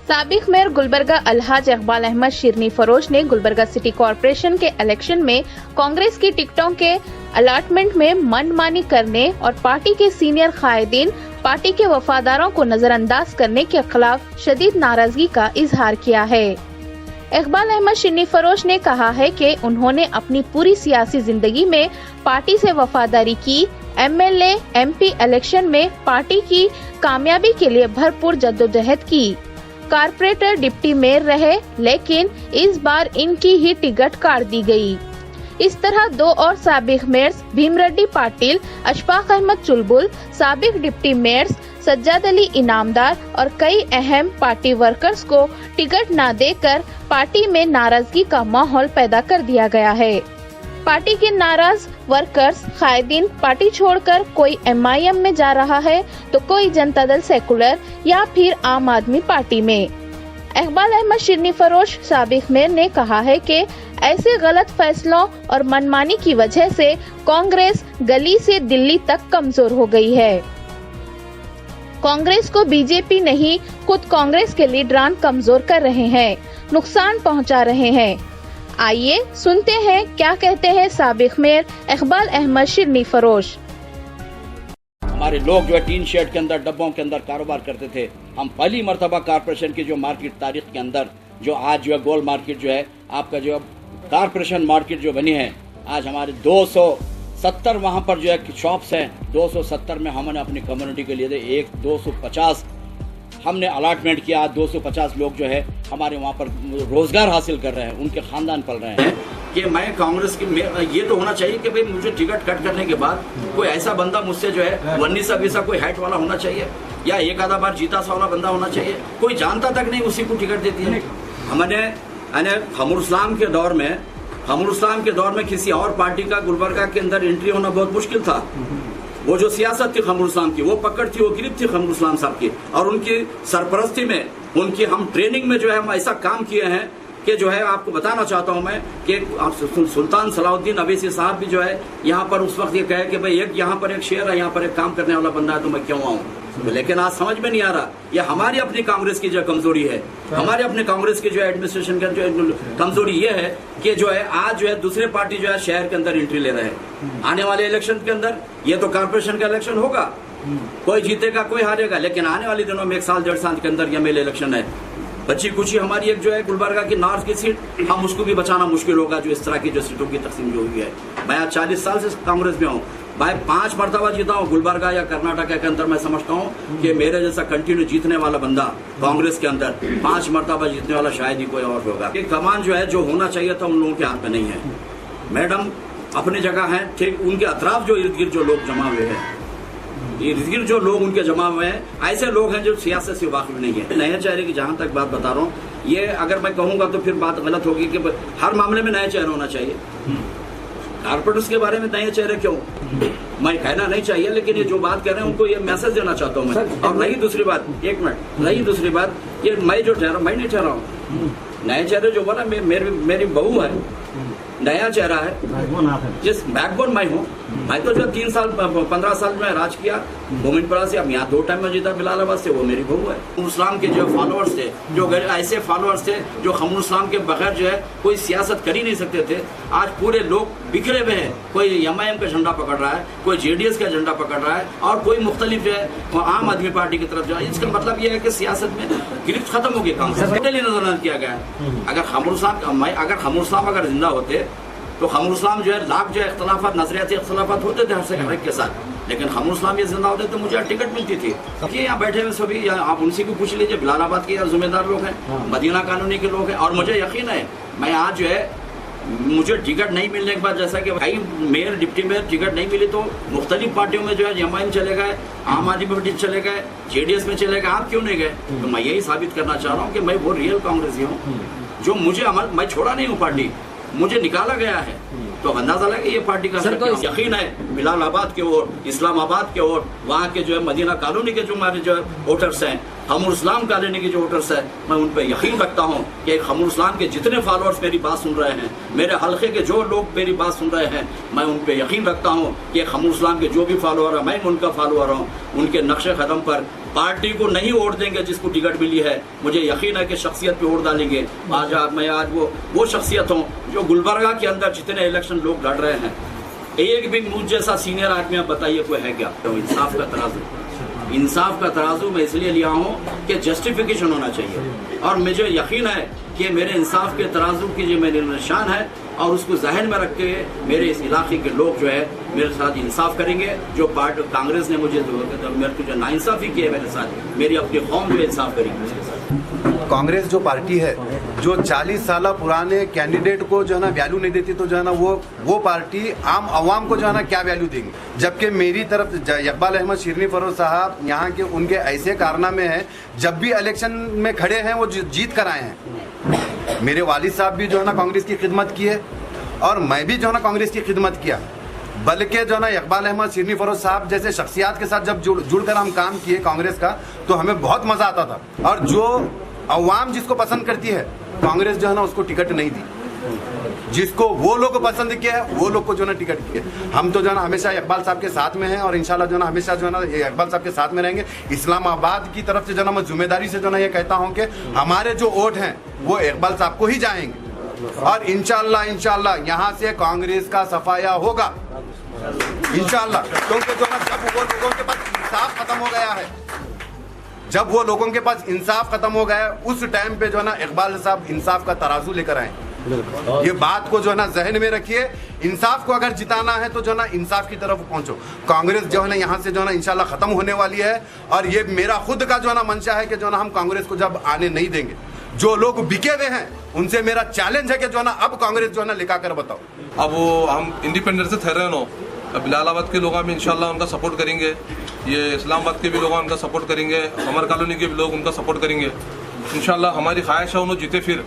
साबिक मेयर गुलबर्गा अलहाज इकबाल अहमद शिरनी फरोश ने Gulbarga city corporation के इलेक्शन में कांग्रेस की टिकटों के अलॉटमेंट में मनमानी करने और पार्टी के सीनियर कायदीन पार्टी के वफादारों को नजरअंदाज करने के खिलाफ शदीद नाराजगी का इजहार किया है। इकबाल अहमद शिरनी फरोश ने कहा है कि उन्होंने अपनी पूरी सियासी जिंदगी में पार्टी से वफादारी की। एमएलए एमपी इलेक्शन में पार्टी की कामयाबी के लिए भरपूर जद्दोजहद की। कारपोरेटर डिप्टी मेयर रहे, लेकिन इस बार इनकी ही टिकट काट दी गई। इस तरह दो और साबिक मेयर्स भीमरेड्डी पाटिल, अशफाक अहमद चुलबुल, साबिक डिप्टी मेयर्स सज्जाद अली इनामदार और कई अहम पार्टी वर्कर्स को टिकट न देकर पार्टी में नाराजगी का माहौल पैदा कर दिया गया है। पार्टी के नाराज वर्कर्स कायदीन पार्टी छोड़कर कोई एमआईएम में जा रहा है तो कोई जनता दल सेकुलर या फिर आम आदमी पार्टी में। इकबाल अहमद शिरनी फरोश साबिक मेयर ने कहा है कि ऐसे गलत फैसलों और मनमानी की वजह से कांग्रेस गली से दिल्ली तक कमजोर हो गई है। कांग्रेस को बीजेपी नहीं, खुद कांग्रेस के लीडरान कमजोर कर रहे हैं, नुकसान पहुंचा रहे हैं। आइए सुनते हैं क्या कहते हैं साबिक मेयर इकबाल अहमद शिरनी फरोश। हमारे लोग जो है टीन शेड के अंदर डब्बों के अंदर कारोबार करते थे। हम पहली मर्तबा कारपोरेशन की जो मार्केट तारीख के अंदर जो आज जो है गोल मार्केट जो है आपका जो कारपोरेशन मार्केट जो बनी है, आज हमारे 270 वहाँ पर जो है शॉप्स हैं। 270 में हमने अपनी कम्युनिटी के लिए 250 हमने अलॉटमेंट किया। 250 लोग जो है हमारे वहाँ पर रोजगार हासिल कर रहे हैं, उनके खानदान पल रहे हैं। कि मैं कांग्रेस की ये तो होना चाहिए कि भाई मुझे टिकट कट करने के बाद कोई ऐसा बंदा मुझसे जो है वन्नीसा वीसा कोई हैट वाला होना चाहिए या एक आधा बार जीता सा वाला बंदा होना चाहिए। कोई जानता तक नहीं, उसी को टिकट देती है। हमने खमरुस्लाम के दौर में किसी और पार्टी का गुलबर्गा के अंदर एंट्री होना बहुत मुश्किल था। वो जो सियासत थी खमरुस्लाम की, वो पकड़ थी, वो गिरफ्त थी खमरुस्लाम साहब की, और उनकी सरपरस्ती में उनकी हम ट्रेनिंग में जो है हम ऐसा काम किए हैं कि जो है आपको बताना चाहता हूं मैं कि सुल्तान सलाउद्दीन अवैसी साहब भी जो है यहाँ पर उस वक्त ये कहे कि भाई यहाँ पर एक शेर है, यहाँ पर एक काम करने वाला बंदा है, तो मैं क्यों आऊँ। लेकिन आज समझ में नहीं आ रहा, ये हमारी अपनी कांग्रेस की जो कमजोरी है, हमारे अपने कांग्रेस की जो एडमिनिस्ट्रेशन का जो कमजोरी ये है कि जो है आज जो है दूसरे पार्टी जो है शहर के अंदर एंट्री ले रहे हैं। आने वाले इलेक्शन के अंदर ये तो कारपोरेशन का इलेक्शन होगा, कोई जीतेगा कोई हारेगा, लेकिन आने वाले दिनों में 1 साल 1.5 साल के अंदर एमएलए इलेक्शन है। बची कुछ हमारी एक जो है गुलबर्गा की नॉर्थ की सीट, हम उसको भी बचाना मुश्किल होगा। जो इस तरह की जो सीटों की तकसीम जो हुई है, मैं आज 40 साल से कांग्रेस में हूँ भाई, 5 मरतबा जीता हूँ गुलबर्गा या कर्नाटक के अंदर। मैं समझता हूँ कि मेरे जैसा कंटिन्यू जीतने वाला बंदा कांग्रेस के अंदर 5 मरतबा जीतने वाला शायद ही कोई और होगा। ये कमान जो है जो होना चाहिए था उन लोगों के हाथ में नहीं है। मैडम अपनी जगह है ठीक, उनके अतराफ जो इर्द गिर्द जो लोग जमा हुए हैं, इर्द गिर्द जो लोग उनके जमा हुए हैं, ऐसे लोग हैं जो सियासत से वाकिफ नहीं है। नए चेहरे की जहां तक बात बता रहा हूँ, ये अगर मैं कहूंगा तो फिर बात गलत होगी कि हर मामले में नए चेहरे होना चाहिए। कारपोरेटर्स के बारे में नए चेहरे क्यों, मैं कहना नहीं चाहिए, लेकिन ये जो बात कर रहे हैं उनको ये मैसेज देना चाहता हूँ मैं। और रही दूसरी बात, एक मिनट, रही दूसरी बात, ये मैं जो ठहरा, मैं नहीं ठहरा हूँ। नए चेहरे जो बोला, मेरी बहू है, नया चेहरा है, जिस बैकबोन मैं हूँ। मैं तो जब 3 साल 15 साल में राज किया मोमिनपुरा से, अब यहाँ 2 टाइम में जीता बिलालाबाद से, वो मेरी बहू है। खमरुस्लाम के जो फॉलोअर्स थे, जो ऐसे फॉलोअर्स थे जो खमरुस्लाम के बगैर जो है कोई सियासत कर ही नहीं सकते थे, आज पूरे लोग बिखरे हुए हैं। कोई एमआईएम का झंडा पकड़ रहा है, कोई जेडीएस का झंडा पकड़ रहा है, और कोई मुख्तलिफ जो है आम आदमी पार्टी की तरफ जो है। इसका मतलब यह है कि सियासत में गिरफ्त खत्म हो गई, कांग्रेस नजरअंदाज किया गया है। अगर खमरुस्लाम अगर जिंदा होते तो खमरुस्लाम जो है लाख जो इख्तलाफात, नजरियाती इख्तलाफात होते थे हर एक के साथ, लेकिन खमरुस्लाम ये जिंदा होते तो मुझे टिकट मिलती थी। ये यहाँ बैठे हुए सभी, आप उनसे भी पूछ लीजिए, बिलालाबाद के जिम्मेदार लोग हैं, मदीना कॉलोनी के लोग हैं, और मुझे यकीन है मैं आज जो है मुझे टिकट नहीं मिलने के बाद, जैसा कि भाई मेयर डिप्टी मेयर टिकट नहीं मिली तो मुख्तलिफ पार्टियों में जो है एमआईएम चले गए, आम आदमी पार्टी चले गए, जेडीएस में चले गए, आप क्यों नहीं गए? तो मैं यही साबित करना चाह रहा हूँ कि मैं वो रियल कांग्रेसी हूँ जो मुझे मैं छोड़ा नहीं हूँ, पार्टी मुझे निकाला गया है। तो अंदाजा लगे ये पार्टी का यकीन है बिलालाबाद के ओर, इस्लामाबाद के ओर, वहाँ के जो है मदीना कॉलोनी के जो हमारे जो वोटर्स हैं, खमरुस्लाम कॉलोनी के जो वोटर्स हैं, मैं उन पर यकीन रखता हूँ कि खमरुस्लाम के जितने फॉलोअर्स मेरी बात सुन रहे हैं, मेरे हल्के के जो लोग मेरी बात सुन रहे हैं, मैं उन पर यकीन रखता हूँ कि खमरुस्लाम के जो भी फॉलोअर हैं, मैं उनका फॉलोअर हूँ, उनके नक्शे कदम पर पार्टी को नहीं वोट देंगे जिसको टिकट मिली है, मुझे यकीन है कि शख्सियत पे वोट डालेंगे। मैं आज वो शख्सियत हूँ जो गुलबर्गा के अंदर जितने इलेक्शन लोग लड़ रहे हैं, एक भी मुझ जैसा सीनियर आदमी आप बताइए कोई है क्या? तो इंसाफ का तराजू मैं इसलिए लिया हूँ कि जस्टिफिकेशन होना चाहिए, और मुझे यकीन है कि मेरे इंसाफ के तराजू की जो मेरी निशान है, और उसको जहन में रख के मेरे इस इलाके के लोग जो है मेरे साथ इंसाफ करेंगे। जो पार्टी कांग्रेस ने मुझे मेरे को जो नाइंसाफी की है मेरे साथ, मेरी अपनी कौम जो इंसाफ करेगी उसके साथ। कांग्रेस जो पार्टी है जो 40 साल पुराने कैंडिडेट को जो है ना वैल्यू नहीं देती, तो जो है ना वो पार्टी आम आवाम को जो है ना क्या वैल्यू देंगे? जबकि मेरी तरफ इकबाल अहमद शिरनी फरोज साहब यहाँ के उनके ऐसे कारनामे हैं, जब भी इलेक्शन में खड़े हैं वो जीत कर आए हैं। मेरे वालिद साहब भी जो है ना कांग्रेस की खिदमत की है, और मैं भी जो है ना कांग्रेस की खिदमत किया। बल्कि जो है ना इकबाल अहमद शिरनी फरोज साहब जैसे शख्सियात के साथ जब जुड़कर हम काम किए कांग्रेस का, तो हमें बहुत मजा आता था। और जो अवाम जिसको पसंद करती है, कांग्रेस जो है ना उसको टिकट नहीं दी। जिसको वो लोग पसंद किया है वो लोग को जो है ना टिकट किया। हम तो जो है ना हमेशा इकबाल साहब के साथ में हैं, और इंशाल्लाह जो है ना हमेशा जो है ना इकबाल साहब के साथ में रहेंगे। इस्लामाबाद की तरफ से जो है ना मैं जिम्मेदारी से जो है ना ये कहता हूँ कि हमारे जो वोट हैं वो इकबाल साहब को ही जाएंगे, और इंशाल्लाह यहाँ से कांग्रेस का सफाया होगा इंशाल्लाह। क्योंकि जो है जब वो लोगों के पास इंसाफ खत्म हो गया है, जब वो लोगों के पास इंसाफ खत्म हो गया है, उस टाइम पे जो है ना इकबाल साहब इंसाफ का तराजू लेकर आए। ये बात को जो है ना जहन में रखिए। इंसाफ को अगर जिताना है तो जो है ना इंसाफ की तरफ पहुंचो। कांग्रेस जो है ना यहाँ से जो है ना इंशाल्लाह खत्म होने वाली है, और ये मेरा खुद का जो है ना मंशा है कि जो है ना हम कांग्रेस को जब आने नहीं देंगे। जो लोग बिके हुए हैं उनसे मेरा चैलेंज है कि जो है ना अब कांग्रेस जो है ना लिखा कर बताओ। अब वो हम इंडिपेंडेंट से ठहरे नो, अब बिलालाबाद के लोग हम इंशाल्लाह उनका सपोर्ट करेंगे, ये इस्लामाबाद के भी लोग उनका सपोर्ट करेंगे, अमर कॉलोनी के भी लोग उनका सपोर्ट करेंगे। इंशाल्लाह हमारी ख्वाहिश है उन्होंने जीते फिर